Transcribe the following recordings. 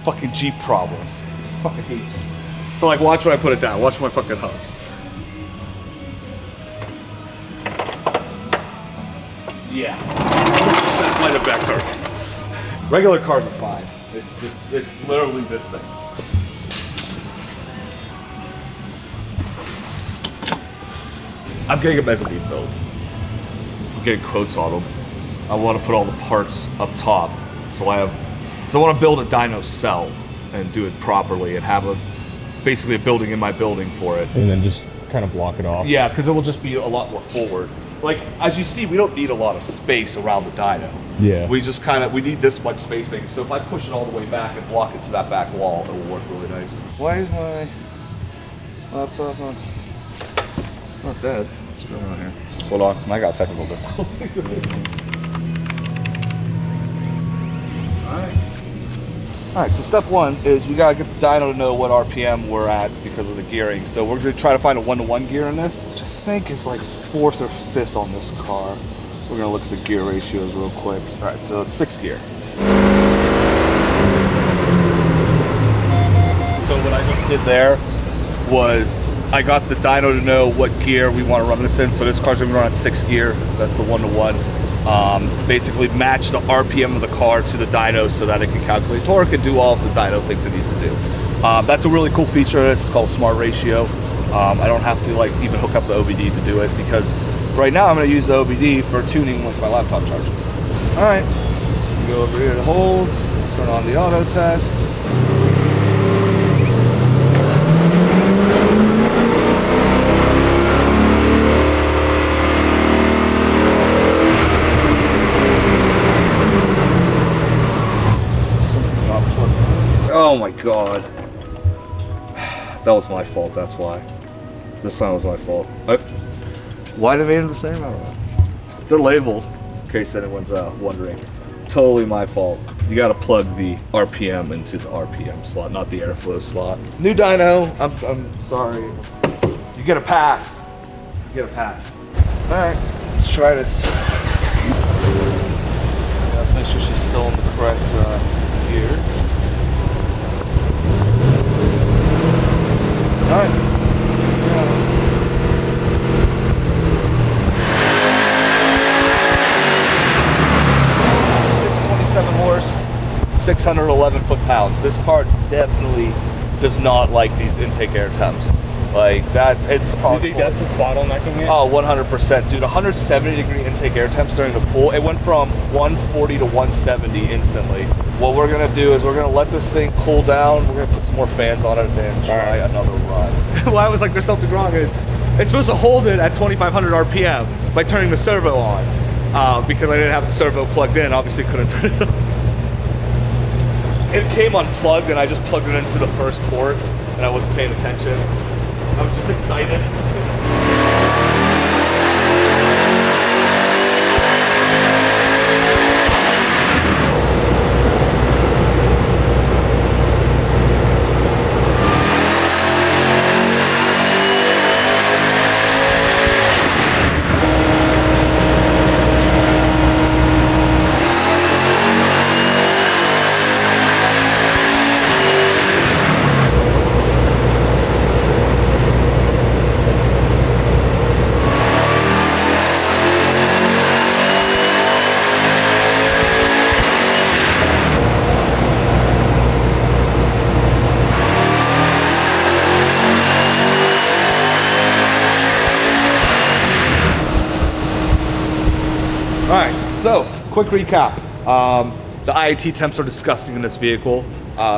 fucking Jeep problems. Fucking hate Jeep. So like, watch when I put it down. Watch my fucking hubs. Yeah. That's why the backs are. Regular cars are fine. It's literally this thing. I'm getting a mezzanine built. I'm getting quotes on them. I want to put all the parts up top, so I want to build a dyno cell and do it properly and have basically a building in my building for it. And then just kind of block it off. Yeah, because it will just be a lot more forward. Like, as you see, we don't need a lot of space around the dyno. Yeah. We just we need this much space maybe. So if I push it all the way back and block it to that back wall, it will work really nice. Why is my laptop on? It's not dead. What's going on here? Hold on, I got technical difficulty. Alright, so step one is we gotta get the dyno to know what RPM we're at because of the gearing. So we're gonna try to find a 1-to-1 gear in this, which I think is like 4th or 5th on this car. We're gonna look at the gear ratios real quick. Alright, so it's 6th gear. So what I just did there was I got the dyno to know what gear we want to run this in. So this car's gonna run on 6th gear, so that's the 1-to-1. Basically match the RPM of the car to the dyno so that it can calculate torque and do all of the dyno things it needs to do. That's a really cool feature. It's called Smart Ratio. I don't have to like even hook up the OBD to do it because right now I'm going to use the OBD for tuning once my laptop charges. All right, go over here to hold, turn on the auto test. Oh my god. That was my fault, that's why. This time was my fault. Why did they made them the same? I don't know. They're labeled, in case anyone's wondering. Totally my fault. You gotta plug the RPM into the RPM slot, not the airflow slot. New dyno, I'm sorry. You get a pass. You get a pass. Alright, let's try this. Let's make sure she's still in the correct gear. All right. 627 horse, 611 foot-pounds. This car definitely does not like these intake air temps. Like it's probably. You think that's what's bottlenecking it? Oh, 100%, dude. 170-degree intake air temps during the pool. It went from 140 to 170 instantly. What we're gonna do is we're gonna let this thing cool down. We're gonna put some more fans on it and try another run. Why I was like, there's something wrong is it's supposed to hold it at 2,500 RPM by turning the servo on. Because I didn't have the servo plugged in, obviously couldn't turn it on. It came unplugged and I just plugged it into the first port and I wasn't paying attention. I was just excited. So, quick recap. The IAT temps are disgusting in this vehicle.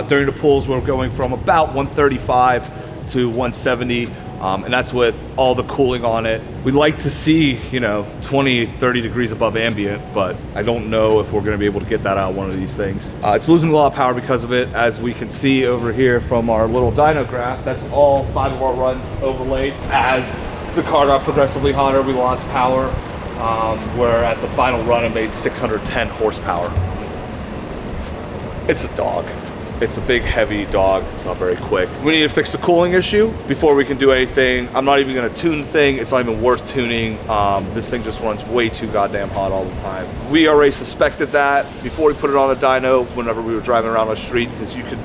During the pulls, we're going from about 135 to 170, and that's with all the cooling on it. We'd like to see, 20, 30 degrees above ambient, but I don't know if we're gonna be able to get that out of one of these things. It's losing a lot of power because of it, as we can see over here from our little dyno graph. That's all 5 of our runs overlaid. As the car got progressively hotter, we lost power. Where at the final run it made 610 horsepower. It's a dog. It's a big, heavy dog. It's not very quick. We need to fix the cooling issue before we can do anything. I'm not even gonna tune the thing. It's not even worth tuning. This thing just runs way too goddamn hot all the time. We already suspected that before we put it on a dyno whenever we were driving around the street, because you could,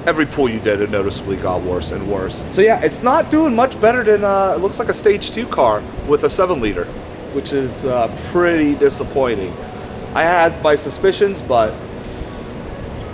every pull you did, it noticeably got worse and worse. So yeah, it's not doing much better than, it looks like a stage 2 car with a 7-liter, which is pretty disappointing. I had my suspicions, but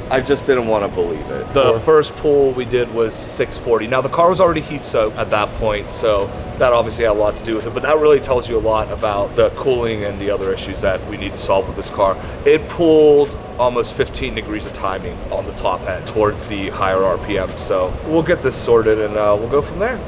I just didn't want to believe it. The first pull we did was 640. Now the car was already heat soaked at that point, so that obviously had a lot to do with it, but that really tells you a lot about the cooling and the other issues that we need to solve with this car. It pulled almost 15 degrees of timing on the top end towards the higher RPM, so we'll get this sorted and we'll go from there.